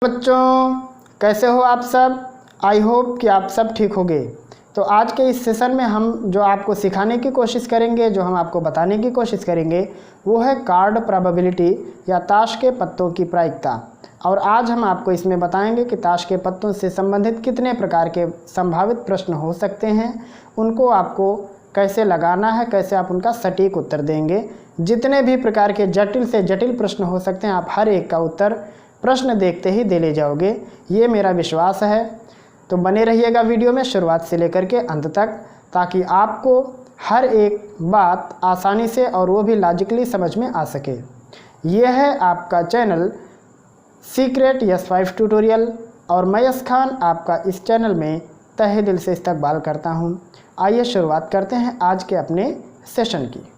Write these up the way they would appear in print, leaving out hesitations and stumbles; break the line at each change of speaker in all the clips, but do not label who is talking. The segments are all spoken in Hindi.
बच्चों, कैसे हो आप सब। आई होप कि आप सब ठीक होंगे। तो आज के इस सेशन में हम जो आपको सिखाने की कोशिश करेंगे, जो हम आपको बताने की कोशिश करेंगे, वो है कार्ड प्रोबेबिलिटी या ताश के पत्तों की प्रायिकता। और आज हम आपको इसमें बताएंगे कि ताश के पत्तों से संबंधित कितने प्रकार के संभावित प्रश्न हो सकते हैं, उनको आपको कैसे लगाना है, कैसे आप उनका सटीक उत्तर देंगे। जितने भी प्रकार के जटिल से जटिल प्रश्न हो सकते हैं, आप हर एक का उत्तर प्रश्न देखते ही दे ले जाओगे, ये मेरा विश्वास है। तो बने रहिएगा वीडियो में शुरुआत से लेकर के अंत तक, ताकि आपको हर एक बात आसानी से और वो भी समझ में आ सके। ये है आपका चैनल सीक्रेट यस5 ट्यूटोरियल और मैं यस खान आपका इस चैनल में तहे दिल से इस्तकबाल करता हूँ। आइए शुरुआत करते हैं आज के अपने सेशन की।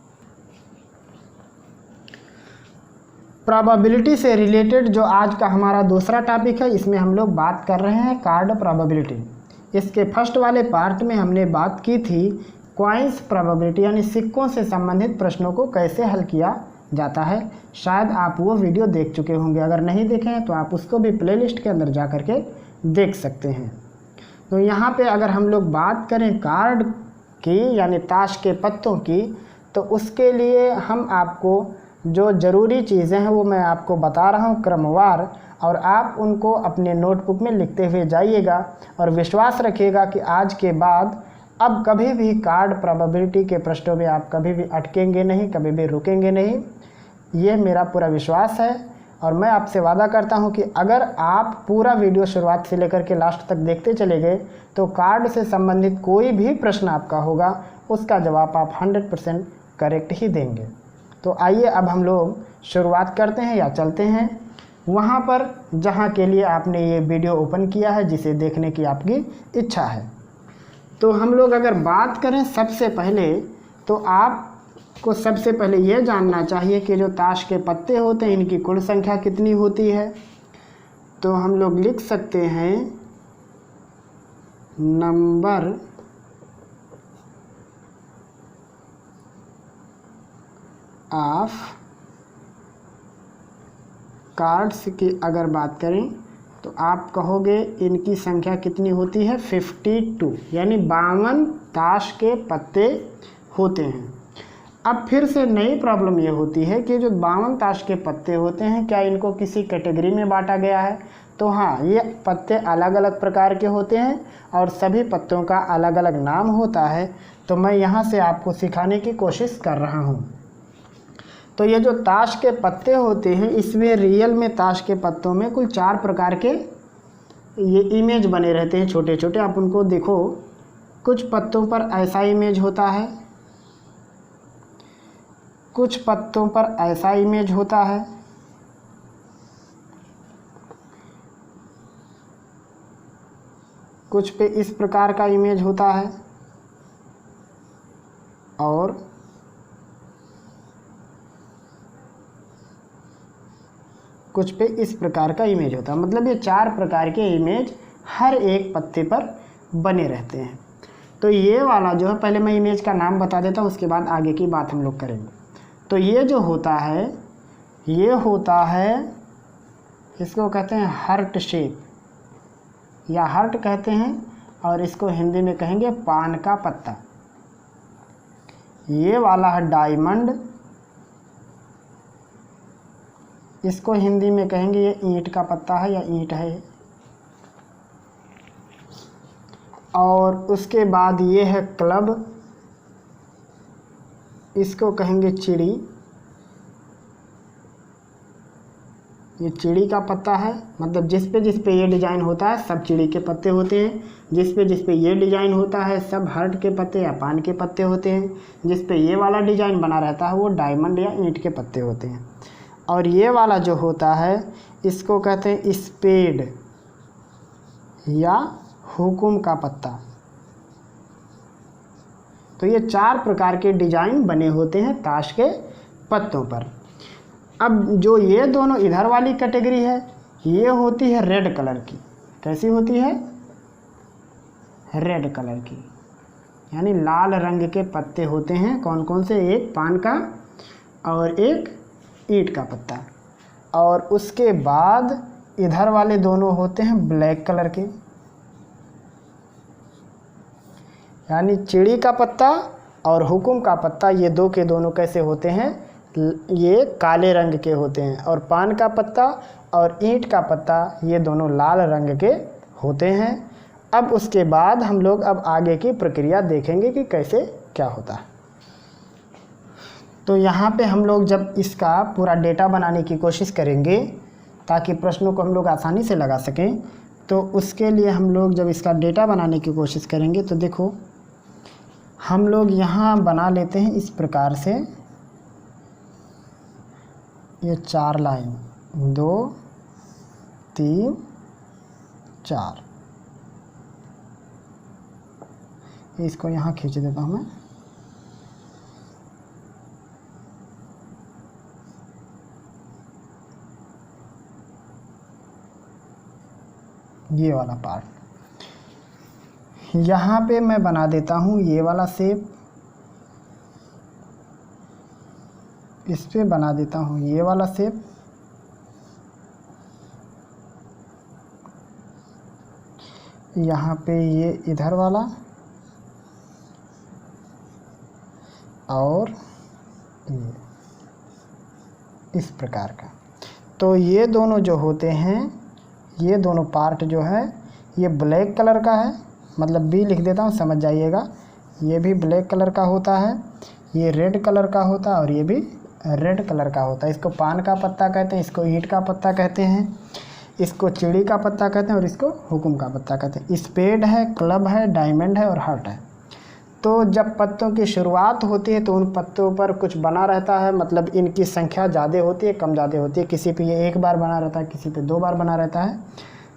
प्रोबेबिलिटी से रिलेटेड जो आज का हमारा दूसरा टॉपिक है, इसमें हम लोग बात कर रहे हैं कार्ड प्रोबेबिलिटी। इसके फर्स्ट वाले पार्ट में हमने बात की थी कॉइन्स प्रोबेबिलिटी यानी सिक्कों से संबंधित प्रश्नों को कैसे हल किया जाता है। शायद आप वो वीडियो देख चुके होंगे, अगर नहीं देखे हैं तो आप उसको भी प्लेलिस्ट के अंदर जा कर के देख सकते हैं। तो यहाँ पे अगर हम लोग बात करें कार्ड की यानी ताश के पत्तों की, तो उसके लिए हम आपको जो ज़रूरी चीज़ें हैं वो मैं आपको बता रहा हूँ क्रमवार, और आप उनको अपने नोटबुक में लिखते हुए जाइएगा। और विश्वास रखिएगा कि आज के बाद अब कभी भी कार्ड प्रोबेबिलिटी के प्रश्नों में आप कभी भी अटकेंगे नहीं, कभी भी रुकेंगे नहीं, ये मेरा पूरा विश्वास है। और मैं आपसे वादा करता हूँ कि अगर आप पूरा वीडियो शुरुआत से लेकर के लास्ट तक देखते चले गए, तो कार्ड से संबंधित कोई भी प्रश्न आपका होगा उसका जवाब आप 100% करेक्ट ही देंगे। तो आइए अब हम लोग शुरुआत करते हैं या चलते हैं वहाँ पर जहाँ के लिए आपने ये वीडियो ओपन किया है, जिसे देखने की आपकी इच्छा है। तो हम लोग अगर बात करें सबसे पहले, तो आपको सबसे पहले ये जानना चाहिए कि जो ताश के पत्ते होते हैं इनकी कुल संख्या कितनी होती है। तो हम लोग लिख सकते हैं नंबर ऑफ कार्ड्स की अगर बात करें तो आप कहोगे इनकी संख्या कितनी होती है, 52, यानी 52 ताश के पत्ते होते हैं। अब फिर से नई प्रॉब्लम ये होती है कि जो 52 ताश के पत्ते होते हैं, क्या इनको किसी कैटेगरी में बांटा गया है? तो हाँ, ये पत्ते अलग अलग प्रकार के होते हैं और सभी पत्तों का अलग अलग नाम होता है। तो मैं यहाँ से आपको सिखाने की कोशिश कर रहा हूँ। तो ये जो ताश के पत्ते होते हैं, इसमें रियल में ताश के पत्तों में कुल 4 प्रकार के ये इमेज बने रहते हैं, छोटे छोटे। आप उनको देखो, कुछ पत्तों पर ऐसा इमेज होता है, कुछ पत्तों पर ऐसा इमेज होता है, कुछ पे इस प्रकार का इमेज होता है, और कुछ पे इस प्रकार का इमेज होता है। मतलब ये 4 प्रकार के इमेज हर एक पत्ते पर बने रहते हैं। तो ये वाला जो है, पहले मैं इमेज का नाम बता देता हूँ, उसके बाद आगे की बात हम लोग करेंगे। तो ये जो होता है, ये होता है, इसको कहते हैं हार्ट शेप या हार्ट कहते हैं, और इसको हिंदी में कहेंगे पान का पत्ता। ये वाला है डायमंड, इसको हिंदी में कहेंगे ये ईंट का पत्ता है या ईंट है। और उसके बाद ये है क्लब, इसको कहेंगे चिड़ी, ये चिड़ी का पत्ता है। मतलब जिस पे ये डिज़ाइन होता है सब चिड़ी के पत्ते होते हैं, जिस पे ये डिज़ाइन होता है सब हार्ट के पत्ते या पान के पत्ते होते हैं, जिस पे ये वाला डिज़ाइन बना रहता है वो डायमंड या ईंट के पत्ते होते हैं। और ये वाला जो होता है इसको कहते हैं स्पेड या हुकुम का पत्ता। तो ये 4 प्रकार के डिजाइन बने होते हैं ताश के पत्तों पर। अब जो ये दोनों इधर वाली कैटेगरी है, ये होती है रेड कलर की। कैसी होती है? रेड कलर की, यानी लाल रंग के पत्ते होते हैं। कौन कौन से? एक पान का और एक ईंट का पत्ता। और उसके बाद इधर वाले दोनों होते हैं ब्लैक कलर के, यानी चिड़ी का पत्ता और हुकुम का पत्ता ये दो के दोनों कैसे होते हैं, ये काले रंग के होते हैं। और पान का पत्ता और ईंट का पत्ता ये दोनों लाल रंग के होते हैं। अब उसके बाद हम लोग अब आगे की प्रक्रिया देखेंगे कि कैसे क्या होता है। तो यहाँ पे हम लोग जब इसका पूरा डेटा बनाने की कोशिश करेंगे ताकि प्रश्नों को हम लोग आसानी से लगा सकें, तो उसके लिए हम लोग जब इसका डेटा बनाने की कोशिश करेंगे तो देखो हम लोग यहाँ बना लेते हैं इस प्रकार से, ये 4 लाइन 2 3 4, इसको यहाँ खींच देता हूँ मैं। ये वाला पार्ट यहाँ पे मैं बना देता हूँ, ये वाला शेप इस पे बना देता हूँ, ये वाला शेप, यहाँ पे ये इधर वाला और ये इस प्रकार का। तो ये दोनों जो होते हैं, ये दोनों पार्ट जो है ये ब्लैक कलर का है, मतलब बी लिख देता हूँ समझ जाइएगा। ये भी ब्लैक कलर का होता है, ये रेड कलर का होता है और ये भी रेड कलर का होता है। इसको पान का पत्ता कहते हैं, इसको ईंट का पत्ता कहते हैं, इसको चिड़ी का पत्ता कहते हैं और इसको हुकुम का पत्ता कहते हैं। स्पेड है, क्लब है, डायमंड है और हार्ट है। तो जब पत्तों की शुरुआत होती है तो उन पत्तों पर कुछ बना रहता है, मतलब इनकी संख्या ज़्यादा होती है कम ज़्यादा होती है। किसी पे ये 1 बार बना रहता है, किसी पे 2 बार बना रहता है।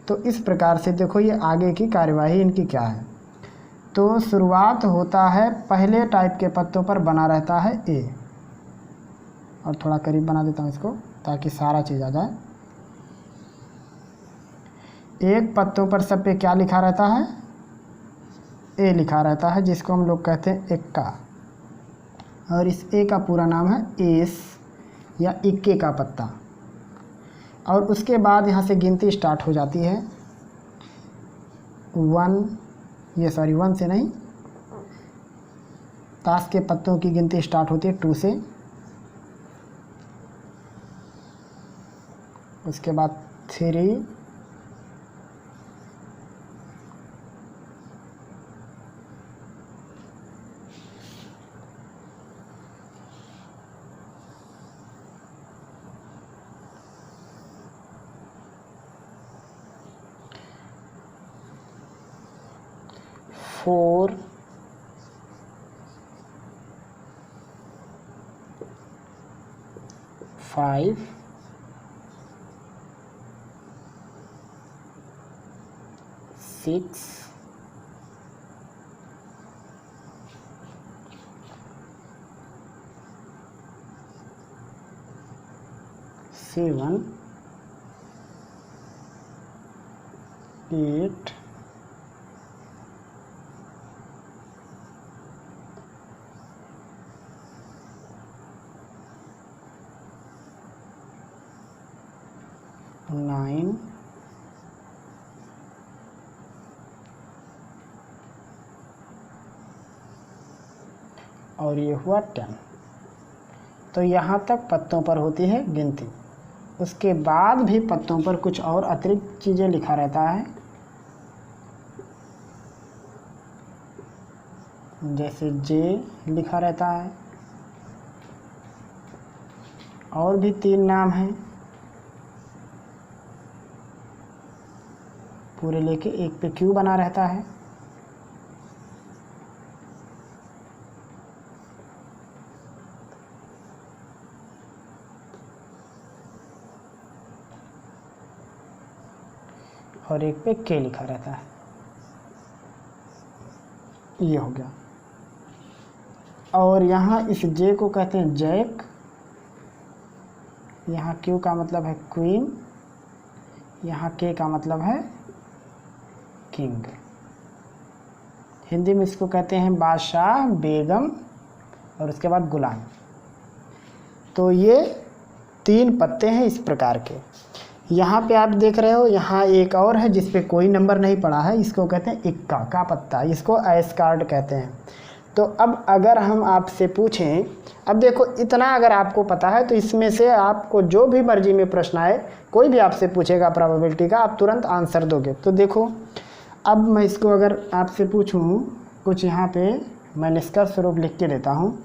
तो इस प्रकार से देखो ये आगे की कार्यवाही इनकी क्या है। तो शुरुआत होता है, पहले टाइप के पत्तों पर बना रहता है ए, और थोड़ा करीब बना देता हूँ इसको ताकि सारा चीज़ आ जाए। एक पत्तों पर सब पे क्या लिखा रहता है, ए लिखा रहता है, जिसको हम लोग कहते हैं एक्का, और इस ए का पूरा नाम है एस या इक्के का पत्ता। और उसके बाद यहाँ से गिनती स्टार्ट हो जाती है 1 से नहीं, ताश के पत्तों की गिनती स्टार्ट होती है 2 से, उसके बाद 3, 4, 5, 6, 7, 8, 9, और ये हुआ 10। तो यहाँ तक पत्तों पर होती है गिनती। उसके बाद भी पत्तों पर कुछ और अतिरिक्त चीज़ें लिखा रहता है, जैसे जे लिखा रहता है, और भी 3 नाम हैं पूरे लेके, एक पे क्यू बना रहता है। और एक पे के लिखा रहता है। ये हो गया। और यहाँ इस जे को कहते हैं जैक, यहाँ क्यू का मतलब है क्वीन, यहाँ के का मतलब है किंग। हिंदी में इसको कहते हैं बादशाह, बेगम और उसके बाद गुलाम। तो ये 3 पत्ते हैं इस प्रकार के। यहाँ पे आप देख रहे हो, यहाँ एक और है जिस पे कोई नंबर नहीं पड़ा है, इसको कहते हैं इक्का का पत्ता, इसको एस कार्ड कहते हैं। तो अब अगर हम आपसे पूछें, अब देखो इतना अगर आपको पता है तो इसमें से आपको जो भी मर्जी में प्रश्न आए, कोई भी आपसे पूछेगा प्रोबेबिलिटी का, आप तुरंत आंसर दोगे। तो देखो अब मैं इसको अगर आपसे पूछूं कुछ, यहाँ पे मैं निष्कर्ष स्वरूप लिख के देता हूँ।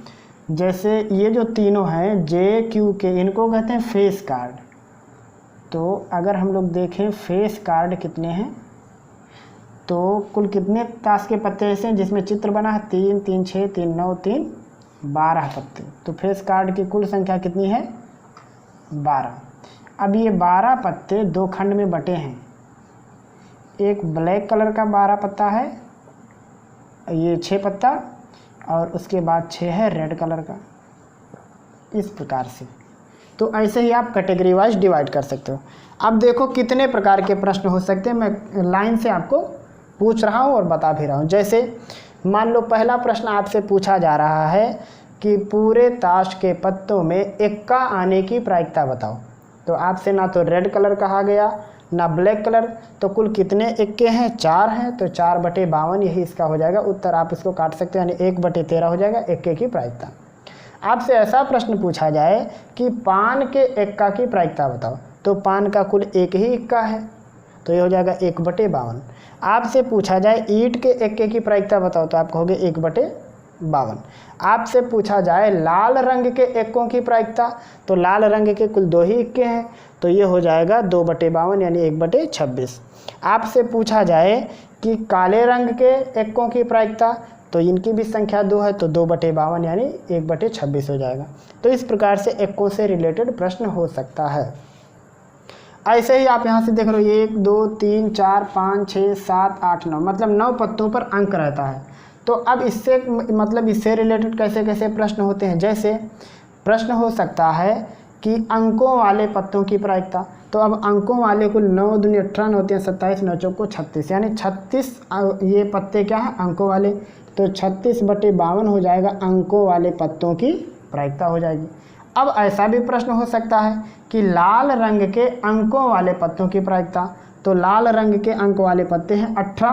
जैसे ये जो तीनों हैं जे क्यू के, इनको कहते हैं फेस कार्ड। तो अगर हम लोग देखें फेस कार्ड कितने हैं, तो कुल कितने ताश के पत्ते ऐसे हैं जिसमें चित्र बना है, 3 3 6 3 9 3 12 पत्ते। तो फेस कार्ड की कुल संख्या कितनी है, 12। अब ये 12 पत्ते दो खंड में बटे हैं, एक ब्लैक कलर का 12 पत्ता है, ये 6 पत्ता, और उसके बाद 6 है रेड कलर का, इस प्रकार से। तो ऐसे ही आप कैटेगरी वाइज डिवाइड कर सकते हो। अब देखो कितने प्रकार के प्रश्न हो सकते हैं, मैं लाइन से आपको पूछ रहा हूँ और बता भी रहा हूँ। जैसे मान लो पहला प्रश्न आपसे पूछा जा रहा है कि पूरे ताश के पत्तों में इक्का आने की प्रायिकता बताओ। तो आपसे ना तो रेड कलर कहा गया ना ब्लैक कलर, तो कुल कितने इक्के हैं, 4 हैं। तो 4/52 यही इसका हो जाएगा उत्तर। आप इसको काट सकते हैं, यानी 1/13 हो जाएगा इक्के की प्रायिकता। आपसे ऐसा प्रश्न पूछा जाए कि पान के इक्का की प्रायिकता बताओ, तो पान का कुल एक ही इक्का है, तो ये हो जाएगा 1/52। आपसे पूछा जाए ईंट के इक्के की प्रायिकता बताओ, तो आप कहोगे 1/52। आपसे पूछा जाए लाल रंग के इक्कों की प्रायिकता, तो लाल रंग के कुल 2 ही इक्के हैं, तो ये हो जाएगा 2/52 यानी 1/26। आपसे पूछा जाए कि काले रंग के इक्कों की प्रायिकता, तो इनकी भी संख्या 2 है, तो 2/52 यानी 1/26 हो जाएगा। तो इस प्रकार से इक्कों से रिलेटेड प्रश्न हो सकता है। ऐसे ही आप यहाँ से देख रहे हो 1 2 3 4 5 6 7 8 9, मतलब 9 पत्तों पर अंक रहता है। तो अब इससे मतलब इससे रिलेटेड कैसे कैसे प्रश्न होते हैं। जैसे प्रश्न हो सकता है कि अंकों वाले पत्तों की प्रायिकता, तो अब अंकों वाले कुल 9 दूनी 18 होते हैं, 27 9 चौको 36, यानी 36 ये पत्ते क्या हैं, अंकों वाले। तो 36/52 हो जाएगा अंकों वाले पत्तों की प्रायिकता हो जाएगी। अब ऐसा भी प्रश्न हो सकता है कि लाल रंग के अंकों वाले पत्तों की प्रायिकता, तो लाल रंग के अंक वाले पत्ते हैं 18,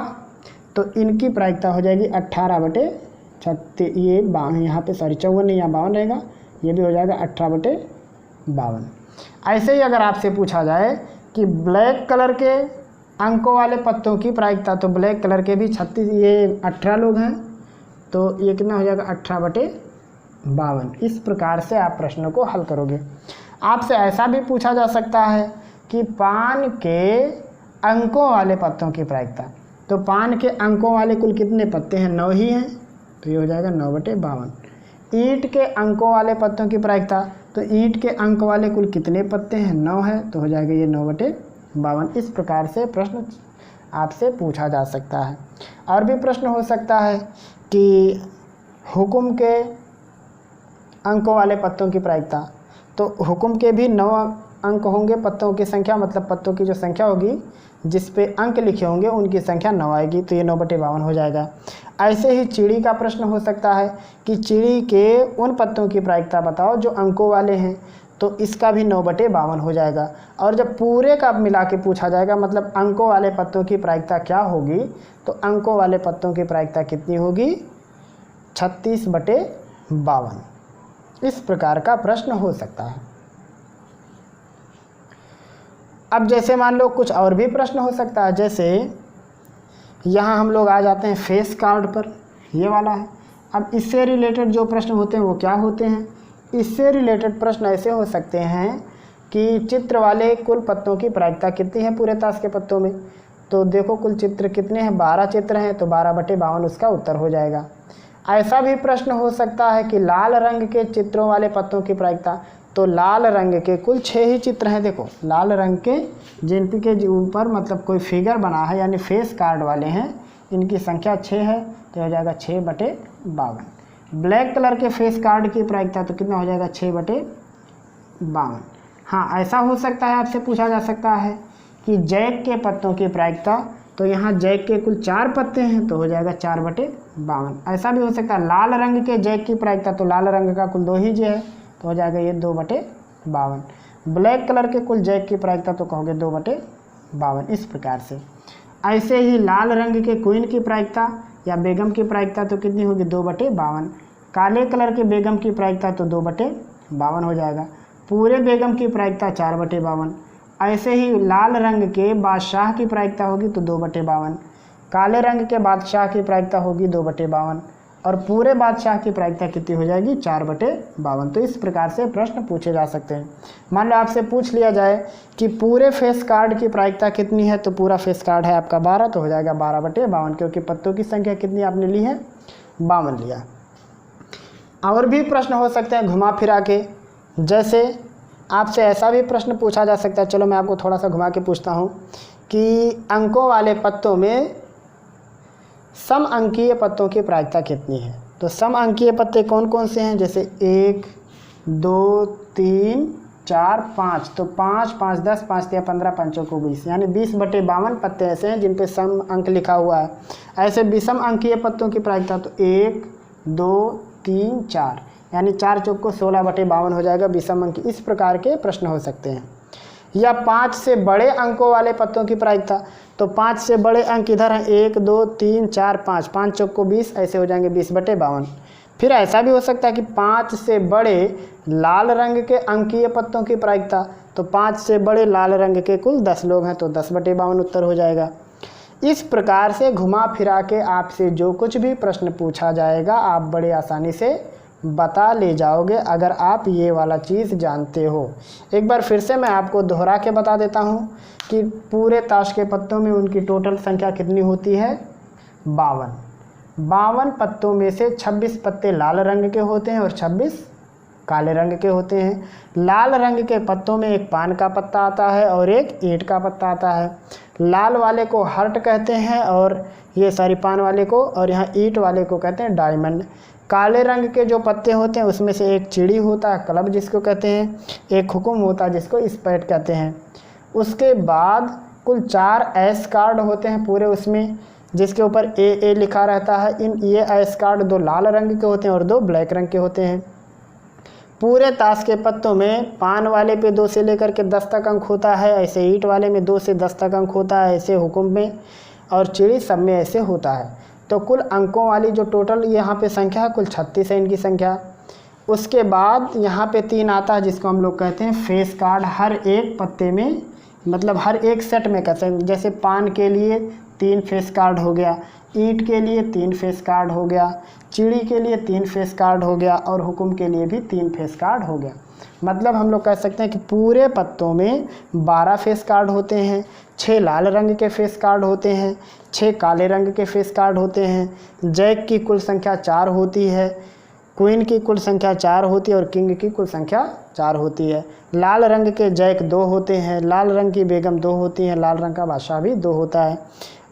तो इनकी प्रायिकता हो जाएगी 18/36। ये यहाँ पे 54 नहीं, यहाँ 52 रहेगा, ये भी हो जाएगा 18/52। ऐसे ही अगर आपसे पूछा जाए कि ब्लैक कलर के अंकों वाले पत्तों की प्रायिकता, तो ब्लैक कलर के भी 36, ये 18 लोग हैं, तो ये कितना हो जाएगा 18/52। इस प्रकार से आप प्रश्नों को हल करोगे। आपसे ऐसा भी पूछा जा सकता है कि पान के अंकों वाले पत्तों की प्रायिकता, तो पान के अंकों वाले कुल कितने पत्ते हैं, 9 ही हैं, तो ये हो जाएगा 9/52। ईंट के अंकों वाले पत्तों की प्रायिकता, तो ईंट के अंक वाले कुल कितने पत्ते हैं, 9 है, तो हो जाएगा ये 9/52। इस प्रकार से प्रश्न आपसे पूछा जा सकता है। और भी प्रश्न हो सकता है कि हुक्म के अंकों वाले पत्तों की प्रायिकता, तो हुक्म के भी 9 अंक होंगे पत्तों की संख्या, मतलब पत्तों की जो संख्या होगी जिस पे अंक लिखे होंगे उनकी संख्या 9 आएगी, तो ये 9/52 हो जाएगा। ऐसे ही चिड़ी का प्रश्न हो सकता है कि चिड़ी के उन पत्तों की प्रायिकता बताओ जो अंकों वाले हैं, तो इसका भी 9/52 हो जाएगा। और जब पूरे का मिला के पूछा जाएगा, मतलब अंकों वाले पत्तों की प्रायिकता क्या होगी, तो अंकों वाले पत्तों की प्रायिकता कितनी होगी, 36/52। इस प्रकार का प्रश्न हो सकता है। अब जैसे मान लो कुछ और भी प्रश्न हो सकता है, जैसे यहाँ हम लोग आ जाते हैं फेस कार्ड पर, ये वाला है। अब इससे रिलेटेड जो प्रश्न होते हैं वो क्या होते हैं, इससे रिलेटेड प्रश्न ऐसे हो सकते हैं कि चित्र वाले कुल पत्तों की प्रायिकता कितनी है पूरे ताश के पत्तों में। तो देखो कुल चित्र कितने हैं, 12 चित्र हैं, तो 12/52 उसका उत्तर हो जाएगा। ऐसा भी प्रश्न हो सकता है कि लाल रंग के चित्रों वाले पत्तों की प्रायिकता, तो लाल रंग के कुल 6 ही चित्र हैं। देखो लाल रंग के जिन के ऊपर मतलब कोई फिगर बना है, यानी फेस कार्ड वाले हैं, इनकी संख्या 6 है, तो हो जाएगा 6/52। ब्लैक कलर के फेस कार्ड की प्रायिकता तो कितना हो जाएगा, 6/52। हाँ, ऐसा हो सकता है आपसे पूछा जा सकता है कि जैक के पत्तों की प्रायिकता, तो यहाँ जैक के कुल 4 पत्ते हैं, तो हो जाएगा 4/52। ऐसा भी हो सकता है लाल रंग के जैक की प्रायिकता, तो लाल रंग का कुल 2 ही जो है, तो हो जाएगा ये 2/52। ब्लैक कलर के कुल जैक की प्रायिकता तो कहोगे 2/52, इस प्रकार से। ऐसे ही लाल रंग के क्वीन की प्रायिकता या बेगम की प्रायिकता तो कितनी होगी 2/52। काले कलर के बेगम की प्रायिकता तो 2/52 हो जाएगा। पूरे बेगम की प्रायिकता 4/52। ऐसे ही लाल रंग के बादशाह की प्रायिकता होगी तो 2/52। काले रंग के बादशाह की प्रायिकता होगी 2/52 और पूरे बादशाह की प्रायिकता कितनी हो जाएगी 4/52। तो इस प्रकार से प्रश्न पूछे जा सकते हैं। मान लो आपसे पूछ लिया जाए कि पूरे फेस कार्ड की प्रायिकता कितनी है, तो पूरा फेस कार्ड है आपका 12, तो हो जाएगा 12/52, क्योंकि पत्तों की संख्या कितनी आपने ली है 52 लिया। और भी प्रश्न हो सकते हैं घुमा फिरा के, जैसे आपसे ऐसा भी प्रश्न पूछा जा सकता है, चलो मैं आपको थोड़ा सा घुमा के पूछता हूँ कि अंकों वाले पत्तों में सम अंकीय पत्तों की प्रायिकता कितनी है। तो सम अंकीय पत्ते कौन कौन से हैं, जैसे 1 2 3 4 5, तो 5 5 10 5 3 15 5 को 20, यानी 20/52 पत्ते ऐसे हैं जिन पे सम अंक लिखा हुआ है। ऐसे विषम अंकीय पत्तों की प्रायिकता तो 1 2 3 4, यानी 4 चौक को 16/52 हो जाएगा विषम अंक। इस प्रकार के प्रश्न हो सकते हैं। या 5 से बड़े अंकों वाले पत्तों की प्रायिकता, तो 5 से बड़े अंक इधर हैं 1 2 3 4 5, 5 चौक को 20, ऐसे हो जाएंगे 20/52। फिर ऐसा भी हो सकता है कि 5 से बड़े लाल रंग के अंकीय पत्तों की प्रायिकता, तो 5 से बड़े लाल रंग के कुल 10 लोग हैं, तो 10/52 उत्तर हो जाएगा। इस प्रकार से घुमा फिरा के आपसे जो कुछ भी प्रश्न पूछा जाएगा आप बड़े आसानी से बता ले जाओगे, अगर आप ये वाला चीज़ जानते हो। एक बार फिर से मैं आपको दोहरा के बता देता हूँ कि पूरे ताश के पत्तों में उनकी टोटल संख्या कितनी होती है 52। 52 पत्तों में से 26 पत्ते लाल रंग के होते हैं और 26 काले रंग के होते हैं। लाल रंग के पत्तों में एक पान का पत्ता आता है और एक ईंट का पत्ता आता है। लाल वाले को हार्ट कहते हैं और ये सारी पान वाले को, और यहाँ ईंट वाले को कहते हैं डायमंड। काले रंग के जो पत्ते होते हैं उसमें से एक चिड़ी होता है क्लब जिसको कहते हैं, एक हुकुम होता है जिसको स्पैट कहते हैं। उसके बाद कुल 4 ऐस कार्ड होते हैं पूरे उसमें, जिसके ऊपर ए लिखा रहता है। ये ऐस कार्ड 2 लाल रंग के होते हैं और 2 ब्लैक रंग के होते हैं। पूरे ताश के पत्तों में पान वाले पे 2 से लेकर के 10 तक अंक होता है, ऐसे ईंट वाले में 2 से 10 तक अंक होता है, ऐसे हुकुम में और चिड़ी सब में ऐसे होता है। तो कुल अंकों वाली जो टोटल यहाँ पे संख्या है कुल 36 है इनकी संख्या। उसके बाद यहाँ पे 3 आता है जिसको हम लोग कहते हैं फेस कार्ड। हर एक पत्ते में मतलब हर एक सेट में कहते हैं, जैसे पान के लिए 3 फेस कार्ड हो गया, ईंट के लिए 3 फेस कार्ड हो गया, चिड़ी के लिए 3 फेस कार्ड हो गया और हुकुम के लिए भी 3 फेस कार्ड हो गया। मतलब हम लोग कह सकते हैं कि पूरे पत्तों में 12 फेस कार्ड होते हैं। 6 लाल रंग के फेस कार्ड होते हैं, 6 काले रंग के फेस कार्ड होते हैं। जैक की कुल संख्या 4 होती है, क्वीन की कुल संख्या 4 होती है और किंग की कुल संख्या 4 होती है। लाल रंग के जैक 2 होते हैं, लाल रंग की बेगम 2 होती हैं, लाल रंग का बादशाह भी 2 होता है।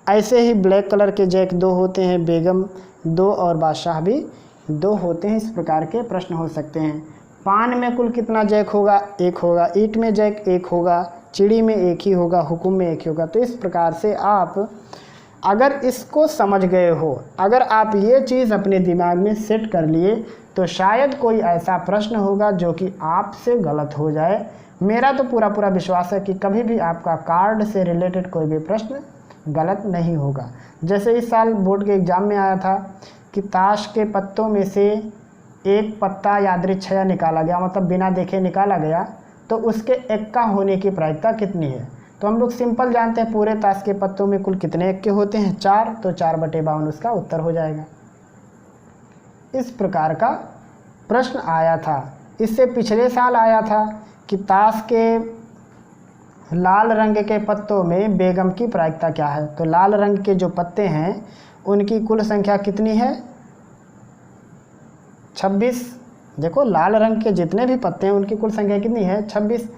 ऐसे ही ब्लैक कलर के जैक 2 होते हैं, बेगम 2 और बादशाह भी 2 होते हैं। इस प्रकार के प्रश्न हो सकते हैं। पान में कुल कितना जैक होगा 1 होगा, ईंट में जैक 1 होगा, चिड़ी में 1 ही होगा, हुकुम में 1 ही होगा। तो इस प्रकार से आप अगर इसको समझ गए हो, अगर आप ये चीज़ अपने दिमाग में सेट कर लिए, तो शायद कोई ऐसा प्रश्न होगा जो कि आपसे गलत हो जाए। मेरा तो पूरा विश्वास है कि कभी भी आपका कार्ड से रिलेटेड कोई भी प्रश्न गलत नहीं होगा। जैसे इस साल बोर्ड के एग्ज़ाम में आया था कि ताश के पत्तों में से एक पत्ता यादृच्छया निकाला गया, मतलब बिना देखे निकाला गया, तो उसके एक्का होने की प्रायिकता कितनी है। तो हम लोग सिंपल जानते हैं पूरे ताश के पत्तों में कुल कितने एक्के होते हैं 4, तो 4/52 उसका उत्तर हो जाएगा। इस प्रकार का प्रश्न आया था। इससे पिछले साल आया था कि ताश के लाल रंग के पत्तों में बेगम की प्रायिकता क्या है। तो लाल रंग के जो पत्ते हैं उनकी कुल संख्या कितनी है 26। देखो लाल रंग के जितने भी पत्ते हैं उनकी कुल संख्या कितनी है 26।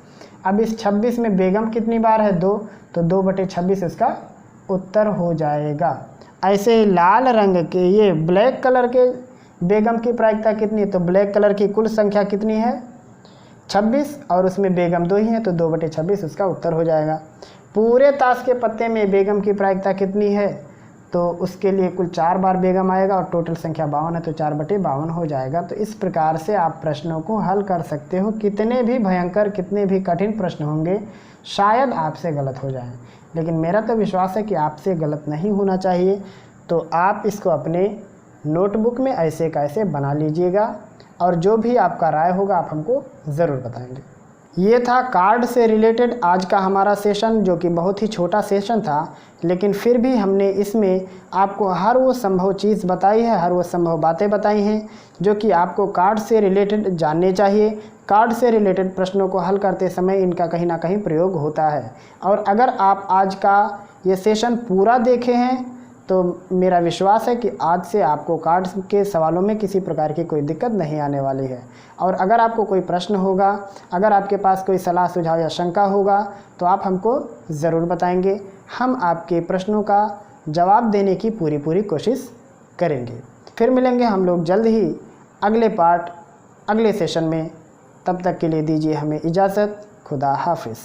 अब इस 26 में बेगम कितनी बार है 2, तो 2/26 इसका उत्तर हो जाएगा। ऐसे ही लाल रंग के ये ब्लैक कलर के बेगम की प्रायिकता कितनी है, तो ब्लैक कलर की कुल संख्या कितनी है 26 और उसमें बेगम 2 ही है, तो 2/26 उसका उत्तर हो जाएगा। पूरे ताश के पत्ते में बेगम की प्रायिकता कितनी है तो उसके लिए कुल 4 बार बेगम आएगा और टोटल संख्या 52 है तो 4/52 हो जाएगा। तो इस प्रकार से आप प्रश्नों को हल कर सकते हो। कितने भी भयंकर, कितने भी कठिन प्रश्न होंगे, शायद आपसे गलत हो जाएं, लेकिन मेरा तो विश्वास है कि आपसे गलत नहीं होना चाहिए। तो आप इसको अपने नोटबुक में ऐसे कैसे बना लीजिएगा और जो भी आपका राय होगा आप हमको ज़रूर बताएंगे। ये था कार्ड से रिलेटेड आज का हमारा सेशन, जो कि बहुत ही छोटा सेशन था, लेकिन फिर भी हमने इसमें आपको हर वो संभव चीज़ बताई है, हर वो संभव बातें बताई हैं जो कि आपको कार्ड से रिलेटेड जानने चाहिए। कार्ड से रिलेटेड प्रश्नों को हल करते समय इनका कहीं ना कहीं प्रयोग होता है। और अगर आप आज का ये सेशन पूरा देखे हैं तो मेरा विश्वास है कि आज से आपको कार्ड के सवालों में किसी प्रकार की कोई दिक्कत नहीं आने वाली है। और अगर आपको कोई प्रश्न होगा, अगर आपके पास कोई सलाह सुझाव या शंका होगा तो आप हमको ज़रूर बताएंगे। हम आपके प्रश्नों का जवाब देने की पूरी कोशिश करेंगे। फिर मिलेंगे हम लोग जल्द ही अगले पार्ट, अगले सेशन में। तब तक के लिए दीजिए हमें इजाज़त। खुदा हाफिज़।